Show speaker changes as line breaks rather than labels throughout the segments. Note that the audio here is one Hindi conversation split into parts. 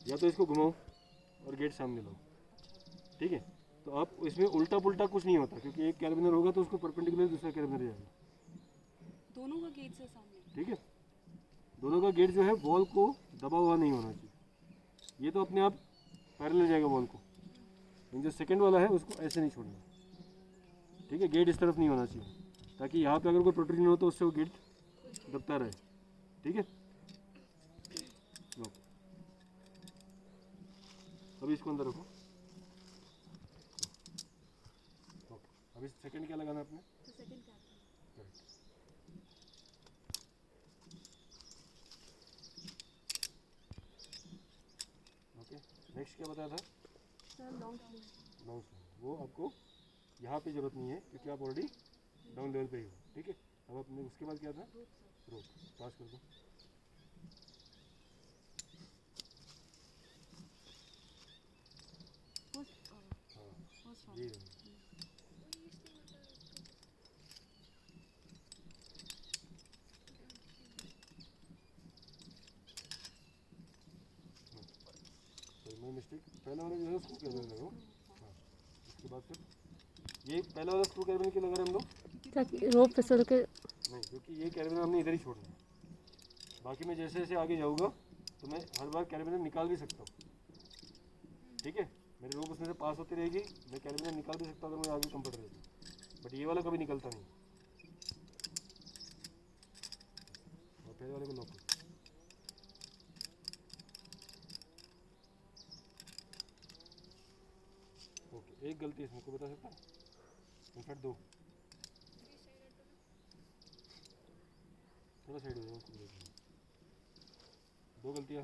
या तो इसको घुमाओ और गेट सामने लाओ, ठीक है। तो आप इसमें उल्टा पुल्टा कुछ नहीं होता, क्योंकि एक कैरबिनर होगा तो उसको परपेंडिकुलर दूसरा कैरबिनर जाएगा।
दोनों का गेट से सामने।
ठीक है, दोनों का गेट जो है वॉल को दबा हुआ नहीं होना चाहिए। ये तो अपने आप पैरेलल जाएगा वॉल को, लेकिन जो सेकंड वाला है उसको ऐसे नहीं छोड़ना। ठीक है, गेट इस तरफ नहीं होना चाहिए, ताकि यहाँ पे अगर कोई प्रोटेक्शन हो तो उससे वो गेट दबता रहे। ठीक है, लो अभी इसको अंदर रखो। अभी सेकंड क्या लगाना है आपने?
तो सेकंड क्या?
करेक्ट। ओके, नेक्स्ट क्या बताया था?
Sir long sleeve.
Long sleeve, वो आपको यहाँ पे जरूरत नहीं है क्योंकि आप ऑलरेडी डाउन लेवल पे ही हो। ठीक है, अब आपने उसके बाद क्या था? रोप पास कर दो। हाँ ये नो मिस्टेक, पहला वाला जो है स्क्रू कैबिन लगाओ। हाँ, उसके बाद फिर ये पहला वाला स्क्रू कैबिन क्यों लगा रहे हम लोग?
ताकि रोप फिसल के
नहीं, क्योंकि ये कैबिन हमने इधर ही छोड़ना है। बाकी मैं जैसे जैसे आगे जाऊँगा तो मैं हर बार कैबिन निकाल भी सकता हूँ। ठीक है, मेरी रोप उसमें से पास होती रहेगी, मैं कैबिन निकाल भी सकता हूँ अगर मुझे आगे कंफर्ट रहेगी, बट ये वाला कभी निकलता नहीं। और पहले वाले को लॉक करो। ओके, एक गलती इसमें को बता सकता है? इनफैक्ट दो, थोड़ा साइड हो जाओ। दो गलतियाँ।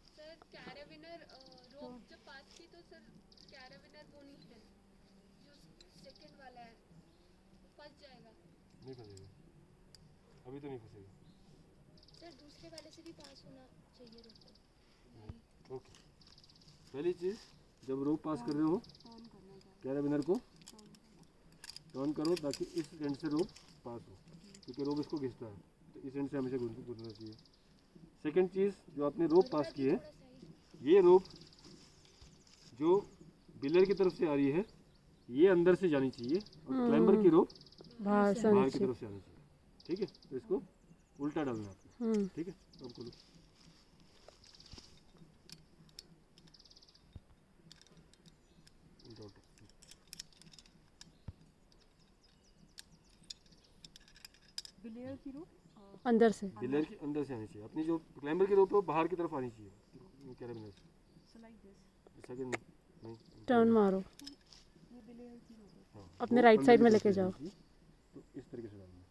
सर कैराबिनर रोप जब पास की तो सर कैराबिनर वो नहीं है, जो सेकंड वाला है वो फंस जाएगा।
नहीं फंसेगा, अभी तो नहीं फंसेगा।
सर दूसरे वाले से भी पास होना चाहिए रोप।
ओके, पहली चीज़, जब रोप पास कर रहे हो कैराबिनर को टर्न करो ताकि इस एंड से रोप पास हो, क्योंकि रोप इसको खींचता है, तो इस एंड से हमेशा घूमना चाहिए। सेकंड चीज़, जो आपने रोप पास की है, ये रोप जो बिलर की तरफ से आ रही है ये अंदर से जानी चाहिए, और क्लाइंबर की रोप
बाहर से
बाहर की तरफ से आनी चाहिए। ठीक है, तो इसको उल्टा डालना है आपको। ठीक है, अब खोलो। उल्टा उल्टा।
बिलियर की रोप
अंदर से
बिलर की अंदर से आनी चाहिए, अपनी जो क्लाइंबर की रोप है वो बाहर की तरफ आनी चाहिए कैराबिनर से।
So like this.
सेकंड नहीं,
टर्न मारो,
ये बिलियर की रोप है।
हाँ,
अपने
वो
राइट
अंदर
साइड
की
में
तरफ
लेके
से
जाओ।
आनी चाहिए, तो इस तरीके से डालना है।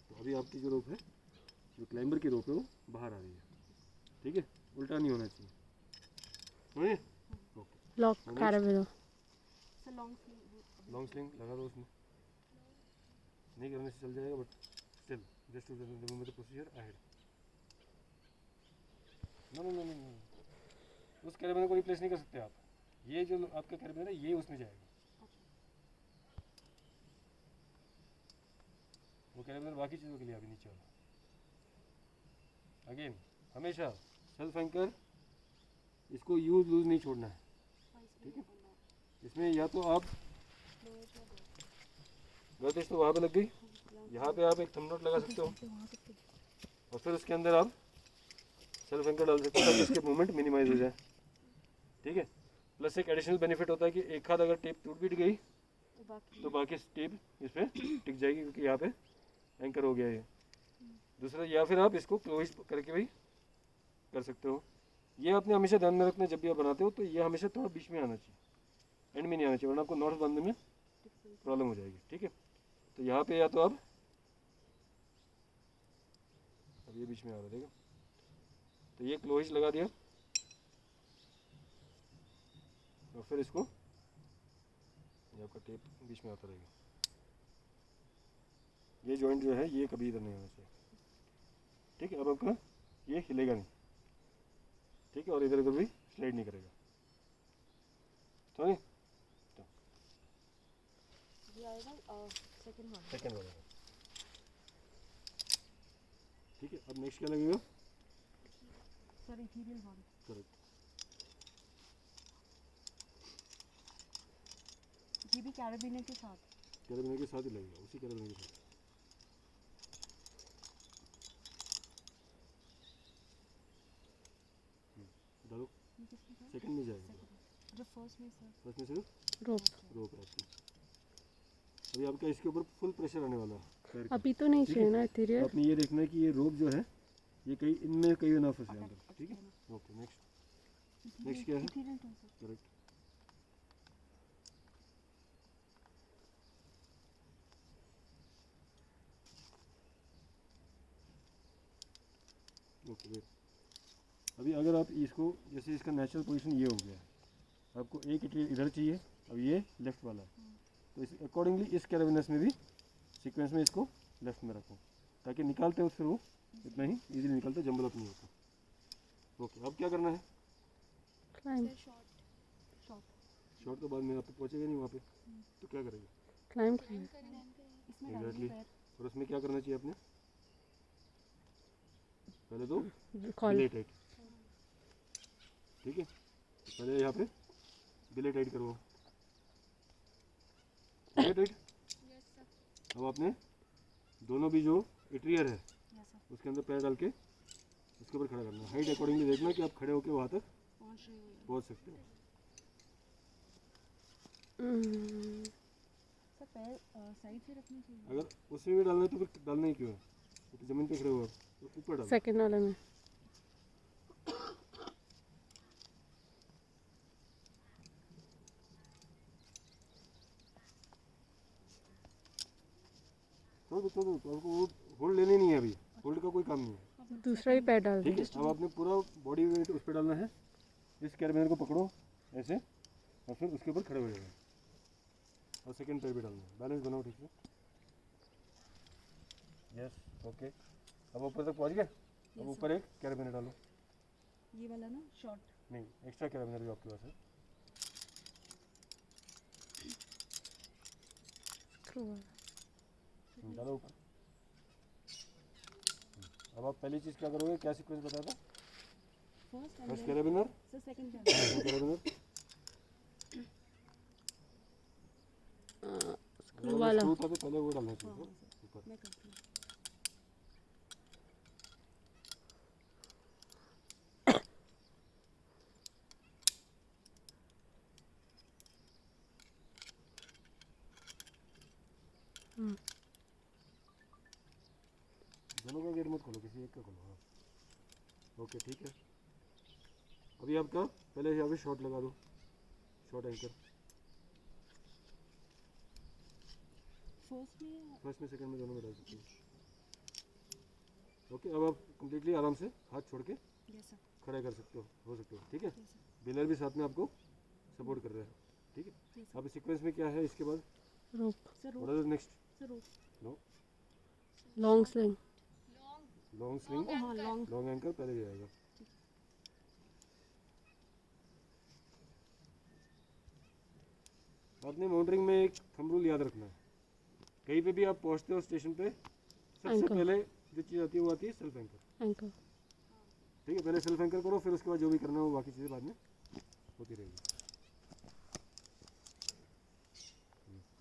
तो अभी आपकी जो रोप है, जो क्लाइंबर की रोप है वो बाहर आ रही है। ठीक है, उल्टा नहीं होना चाहिए। समझे? Okay,
lock carabiner
sir long sleeve.
Long sling लगा दो उसमें। नहीं करने से चल जाएगा, but still just to remember the procedure ahead. No no no no, उस कैराबिनर को रिप्लेस नहीं कर सकते आप। ये जो आपका कैराबिनर है ये उसमें जाएगा, वो कैराबिनर बाकी चीज़ों के लिए अभी नीचे वाला। अगेन हमेशा सेल्फ एंकर, इसको यूज लूज नहीं छोड़ना है। ठीक है, इसमें या तो आप गलती तो वहाँ पे लग गई, यहाँ पे आप एक थंब नोट लगा सकते हो, और फिर उसके अंदर आप सेल्फ एंकर डाल सकते हो ताकि इसके मूवमेंट मिनिमाइज हो जाए। ठीक है, प्लस एक एडिशनल बेनिफिट होता है कि एक हाथ अगर टेप टूट भी गई तो बाकी टेप इस पर टिक जाएगी, क्योंकि यहाँ पे एंकर हो गया है। दूसरा, या फिर आप इसको क्लोज करके भी कर सकते हो। ये आपने हमेशा ध्यान में रखना, जब भी आप बनाते हो तो ये हमेशा थोड़ा बीच में आना चाहिए, एंड में नहीं आना चाहिए, वरना आपको नॉट बांधने में प्रॉब्लम हो जाएगी। ठीक है, तो यहाँ पे या तो आप, अब ये बीच में आ रहा देखो, तो ये क्लोज लगा दिया, और फिर इसको ये आपका टेप बीच में आता रहेगा। ये जॉइंट जो है ये कभी इधर नहीं होना चाहिए। ठीक है, अब आपका ये हिलेगा नहीं। ठीक है, और इधर उधर भी स्लाइड नहीं करेगा। समझे?
ये आएगा सेकंड वन।
सेकंड वाला अब नेक्स्ट क्या लगेगा?
Sir ethereal one
correct.
ये भी कैराबिने के साथ
कैराबिनर के साथ ही लगेगा, उसी कैराबिनर के साथ। डालो,
ये किसके साथ
सेकंड में जाएगा।
जो फर्स्ट में सर
फर्स्ट में सिर्फ
रोप
रोप है आपकी। अभी आपका इसके ऊपर फुल प्रेशर आने वाला है पैर का।
अभी तो नहीं
ठीक
चाहिए
है।
ना इथीरियल।
आपने ये देखना है कि ये रोप जो है ये कहीं इनमें कहीं ना फंसे अंदर। ठीक है, ओके। नेक्स्ट क्या है?
Ethereal to sir
correct. Okay wait. अभी अगर आप इसको जैसे इसका नेचुरल पोजीशन ये हो गया है, आपको एक इधर चाहिए, अब ये लेफ्ट वाला है, तो इस अकॉर्डिंगली इस कैराबिनस में भी सीक्वेंस में इसको लेफ्ट में रखो, ताकि निकालते हो फिर वो इतना ही इजीली निकलता, जंबल अप नहीं होता। ओके, अब क्या करना है?
क्लाइम
शॉर्ट
शॉर्ट तो बाद में आप पहुँचेगा नहीं वहाँ पे, तो क्या करेंगे?
क्लाइम करना
इसमें
Exactly.
डालिए पैर
और उसमें क्या करना चाहिए आपने? पहले तो
है। कॉल
बिले टाइट। ठीक है, पहले यहाँ पे बिले टाइट करवाओ। बिले टाइट।
Yes sir.
अब आपने दोनों भी जो इट्रियर है
यस सर
उसके अंदर पैर डाल के उसके ऊपर खड़ा करना है। हाइट अकॉर्डिंगली देखना कि आप खड़े होकर वहाँ तक
पहुंच रही है
पहुँच सकते हो।
सर पैर साइड से रखने चाहिए
अगर उसमें भी डालना है तो फिर डालना ही क्यों है? वो तो ज़मीन पे खड़े हो आप, तो ऊपर डालो।
सेकंड वाले में।
तो आपको वो होल्ड लेनी नहीं है, अभी होल्ड का कोई काम नहीं है।
दूसरा ही पैर डाल
ठीक
दो।
है, अब आपने पूरा बॉडी वेट उस पर डालना है। इस कैराबिनर को पकड़ो ऐसे और फिर उसके ऊपर खड़े हो जाएगा और सेकंड पैर भी डालना है। बैलेंस बनाओ ठीक से। Yes, okay. अब ऊपर तक पहुंच गए। अब
Yes,
ऊपर एक कैराबिनर डालो।
ये वाला ना शॉर्ट
नहीं, एक्स्ट्रा कैराबिनर भी आपके पास है।
स्क्रू वाला।
डालो ऊपर। अब आप पहली चीज़ क्या करोगे? क्या सीक्वेंस बताया था?
First
first carabiner,
sir second
second carabiner,
screw वाला।
स्क्रू था तो पहले वो डालना चाहिए ऊपर।
मैं करती हूँ
दोनों का गेट मत खोलो, किसी एक का खोलो। हाँ, ओके ठीक है। अभी आपका पहले यहाँ पे शॉट लगा दो, शॉट एंकर।
फर्स्ट में
फर्स्ट में सेकंड में दोनों में डाल सकते हो। ओके, अब आप कम्प्लीटली आराम से हाथ छोड़ के
यस सर
खड़ा कर सकते हो सकते हो। ठीक है,
यस सर
बिलर भी साथ में आपको सपोर्ट कर रहा है। ठीक है,
यस
अब सीक्वेंस में क्या है इसके बाद?
Rope.
Sir
what
rope
is next?
Sir rope
long sling.
Long
long sling,
हाँ लॉन्ग
लॉन्ग एंकर पहले जाएगा। आपने माउंटरिंग में एक थंब रूल याद रखना है। कहीं पे भी आप पहुंचते हो स्टेशन पे, सबसे
एंकर।
पहले जो चीज़ आती है वो आती है सेल्फ एंकर।
एंकर।
ठीक है, पहले सेल्फ एंकर करो, फिर उसके बाद जो भी करना है वो बाकी चीज़ें बाद में होती रहेगी।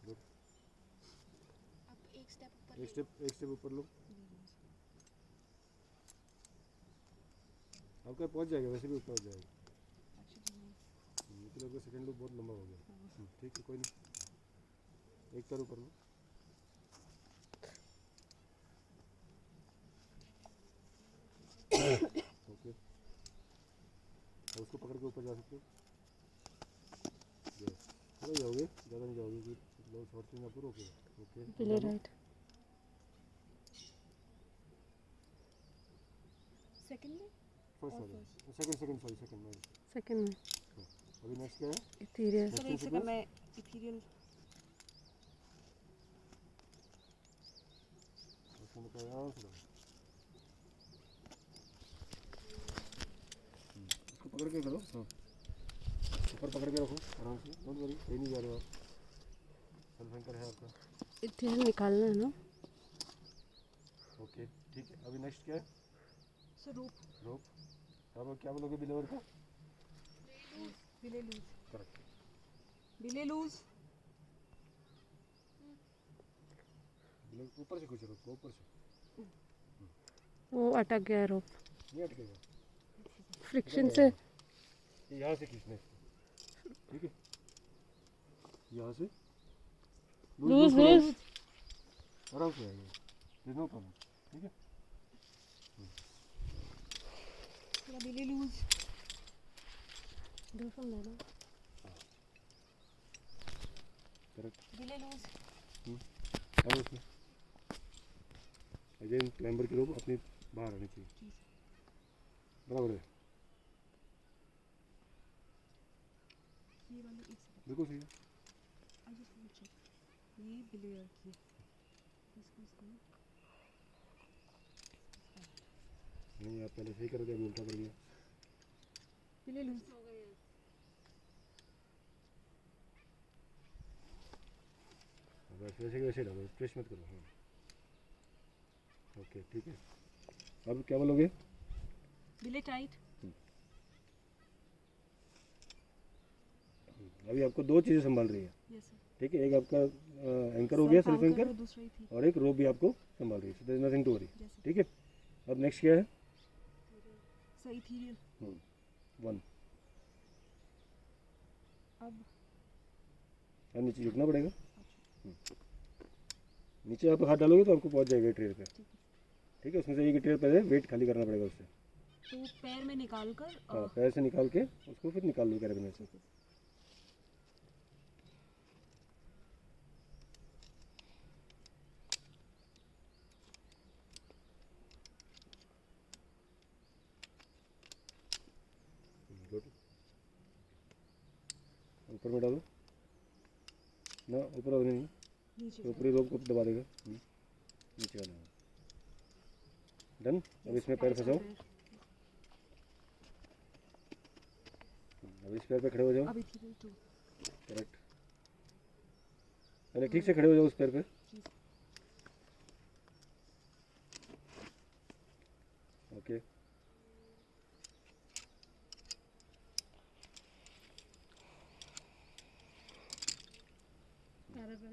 गुड।
अब एक स्टेप ऊपर
एक स्टेप ऊपर लो। आपका पहुंच जाएगा, वैसे भी ऊपर हो जाएगा। मतलब आपका सेकंड लूप बहुत लंबा हो गया। ठीक है, कोई नहीं, एक पैर ऊपर लो। ओके, और उसको पकड़ के ऊपर जा सकते हो। यस, थोड़ा जाओगे, ज़्यादा नहीं जाओगे कि बहुत शॉर्ट स्विंग आपको रोकेगा। ओके,
बिले राइट।
सेकंड में
फर्स्ट वाले, सेकंड सॉरी सेकंड में।
सेकंड में
अभी नेक्स्ट क्या है?
इथीरियल।
सर एक सेकंड मैं इथीरियल
उसको निकाल आराम से डालो। इसको पकड़ के करो। हाँ, ऊपर पकड़ के रखो आराम से, डोंट वरी, कहीं नहीं जा रहे हो आप। सेल्फ एंकर है आपका।
इथीरियल निकालना है ना।
ओके ठीक है, अभी नेक्स्ट क्या है?
सर रोप
रोप, अब क्या बोलोगे बिलेवर का?
बिले लूज
करेक्ट।
बिले लूज
ऊपर से कुछ रोप को, ऊपर से
वो अटक गया रोप
नहीं अटकेगा,
फ्रिक्शन से।
ये यहाँ से खींचना है इसको, ठीक है, यहाँ से
लूज लूज
आराम से आएगा, नो प्रॉब्लम, ठीक है।
थोड़ा बिले लूज
करेक्ट।
बिले लूज
अब उसमें अगेन क्लाइंबर की रोप अपनी बाहर आनी चाहिए, बराबर है,
ये वाले एक सेकंड
बिल्कुल सही है।
आई जस्ट वांट चेक ये बिले की इसको
नहीं आप पहले सही करोगे, अभी उल्टा कर दिया।
बिले लूज
बस वैसे के वैसे डालो, प्रेस मत करो। हाँ ओके ठीक है। अब क्या बोलोगे?
बिले टाइट
अभी आपको दो चीज़ें संभाल रही है,
यस सर
ठीक है, एक आपका एंकर हो गया, सेल्फ एंकर,
दूसरी थी
और एक रोप भी आपको संभाल रही है, so there is nothing to worry,
yes
ठीक है। अब नेक्स्ट क्या है?
सर इथीरियल
1
अब
अब नीचे झुकना पड़ेगा, नीचे आप हाथ डालोगे तो आपको पहुंच जाएगा ट्रेल पे, ठीक है। उसमें से एक ट्रेल पहले वेट खाली करना पड़ेगा उससे,
तो पैर में निकाल कर
हाँ पैर से निकाल के उसको फिर निकाल लो कैरेबिनर से। गुड, ऊपर में डालो ना, ऊपर वाले नहीं,
नीचे
तो ऊपरी रोप को दबा देगा, नीचे वाला डन। अब इसमें पैर फंसाओ, अब इस पैर पे खड़े हो जाओ,
अब इथीरियल 2
करेक्ट, पहले ठीक से खड़े हो जाओ उस पैर पे, ओके।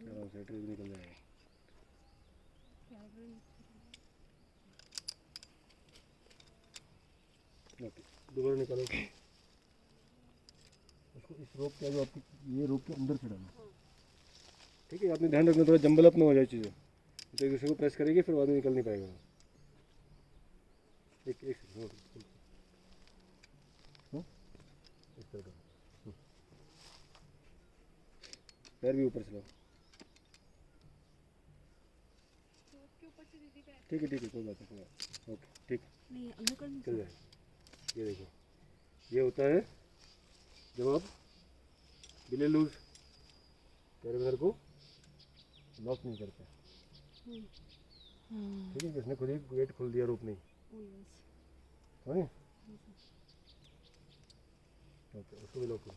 आराम से ट्रेल निकल जाएगा, ओके। दोबारा निकालो उसको, इस रोप के जो आपकी ये रोप के अंदर से डालो, ठीक है। आपने ध्यान रखना थोड़ा जंबल अप ना हो जाए चीज़ें, तो एक दूसरे को प्रेस करेगी फिर बाद में निकल नहीं पाएगा। एक सेकंड इस तरह करो, पैर भी ऊपर से लाओ,
रोप के ऊपर से दीदी पैर
ठीक है कोई बात नहीं, कोई बात, ओके ठीक,
नहीं अंदर कर
चल जाएगा। ये देखो, ये होता है जब आप बिले लूज कैरेबिनर को लॉक नहीं करते, ठीक है, इसने खुद ही गेट खोल दिया, रोप नहीं,
ओ यस
समझे? ओके, उसको भी लॉक करो,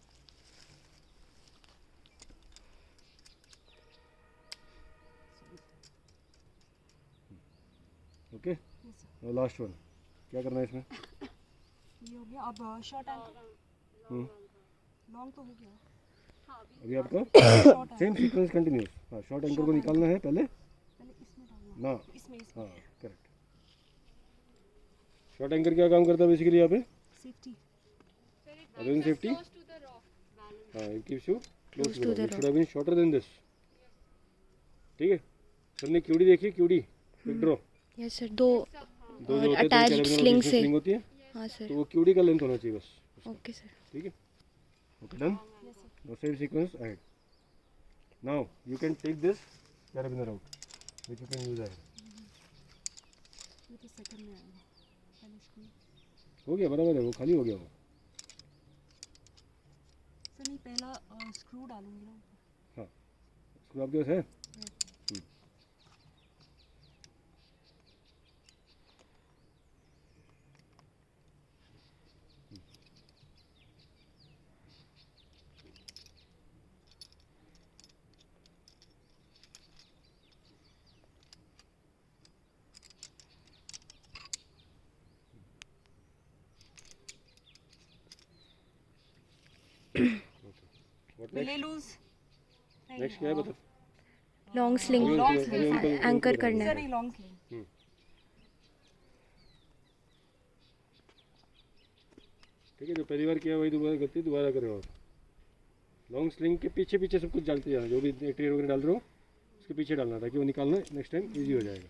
ओके।
यस सर
और लास्ट वन क्या करना है इसमें?
ये हो गया। अब शॉर्ट एंकल लॉन्ग तो हो गया,
अभी आपका
शॉर्ट
सेम सीक्वेंस कंटिन्यूस, हाँ शॉर्ट एंकर को निकालना है पहले
पहले इसमें डालना
ना,
इसमें
हाँ करेक्ट। शॉर्ट एंकर क्या काम करता है बेसिकली यहाँ पे?
सेफ्टी
फिर it
Other than safety?
close to the rock
हाँ, it keeps you close to the rock. It should have been shorter than this, ठीक है। सबने क्यूडी देखी, QD quick draw,
yes sir, दो
दो जो होते हैं, दो
अटैच्ड
कैरेबिनर
स्लिंग
और
से।
स्लिंग होती है,
हाँ सर,
तो वो क्यूडी का लेंथ होना चाहिए बस,
ओके सर।
ठीक है। Okay done, now same sequence ahead. Now you can take this carabiner out, which you can use ahead.
ये तो सेकंड में आएगा, पहले स्क्रू
हो गया, बराबर है, वो खाली हो गया वो,
सर नहीं पहला स्क्रू डालूंगी ना ऊपर।
हाँ स्क्रू आपके पास है? What
will be
next?
Loose
next क्या है बता।
लॉन्ग स्लिंग
long
एंकर करना
सर
है।
नहीं लॉन्ग स्लिंग
ठीक है, जो पहली बार किया वही दोबारा गलती दोबारा करो आप। लॉन्ग स्लिंग के पीछे पीछे सब कुछ डालते जाना, जो भी ट्रेन वगैरह डाल रहे हो उसके पीछे डालना ताकि वो निकालना नेक्स्ट टाइम इजी हो जाएगा।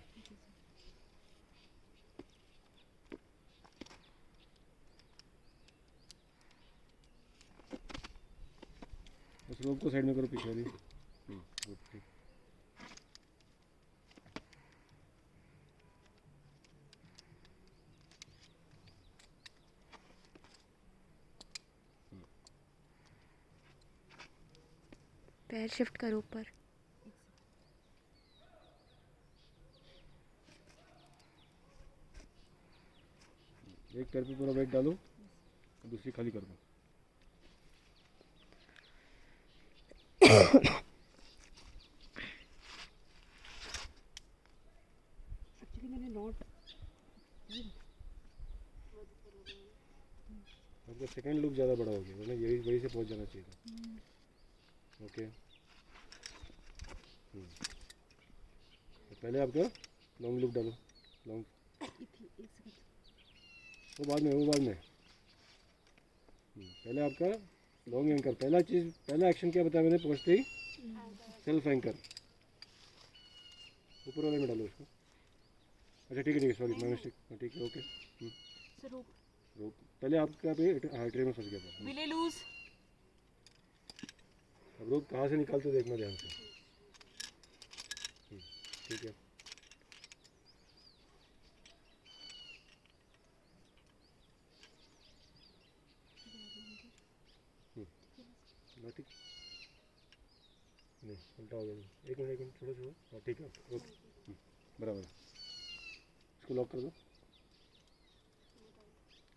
उस रोप को साइड में करो पीछे वाली। good, ठीक।
पैर शिफ्ट करो ऊपर।
एक पैर पे पूरा वेट डालो और दूसरी खाली कर दो।
एक्चुअली मैंने नोट
आपका सेकेंड लूप ज़्यादा बड़ा हो गया, वरना यही वही से पहुंच जाना चाहिए था। ओके। तो पहले आपका लॉन्ग लूप डालो। लॉन्ग वो बाद में, वो बाद में। पहले आपका लॉन्ग एंकर। पहला एक्शन क्या बताया मैंने पहुँचते ही? Self anchor. ऊपर वाले में डालो उसको। अच्छा ठीक है, सॉरी माय मिस्टेक। ठीक है, ओके।
सर रोप
रोप पहले आपका पे ट्रे में फंस गया था।
विले लूज
अब रोप कहाँ से निकालते देखना ध्यान से। ठीक है। ठीक नहीं, उल्टा हो गया। एक मिनट थोड़ा छोड़ो। हाँ ठीक है, ओके। बराबर। इसको लॉक कर दो।